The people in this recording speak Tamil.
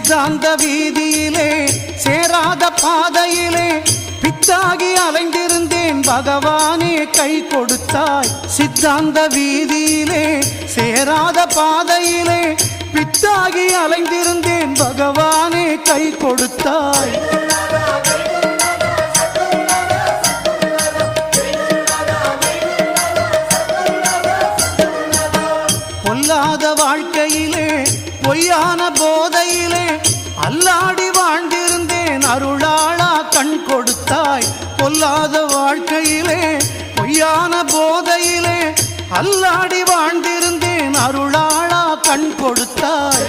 சித்தாந்த வீதியிலே சேராத பாதையிலே பித்தாகி அலைந்திருந்தேன் பகவானே கை கொடுத்தாய். சித்தாந்த வீதியிலே சேராத பாதையிலே பித்தாகி அலைந்திருந்தேன் பகவானே கை கொடுத்தாய். பொல்லாத வாழ்க்கையிலே பொய்யான போதையிலே அல்லாடி வாழ்ந்திருந்தேன் அருளாளா கண் கொடுத்தாய். பொல்லாத வாழ்க்கையிலே பொய்யான போதையிலே அல்லாடி வாழ்ந்திருந்தேன் அருளாளா கண் கொடுத்தாய்.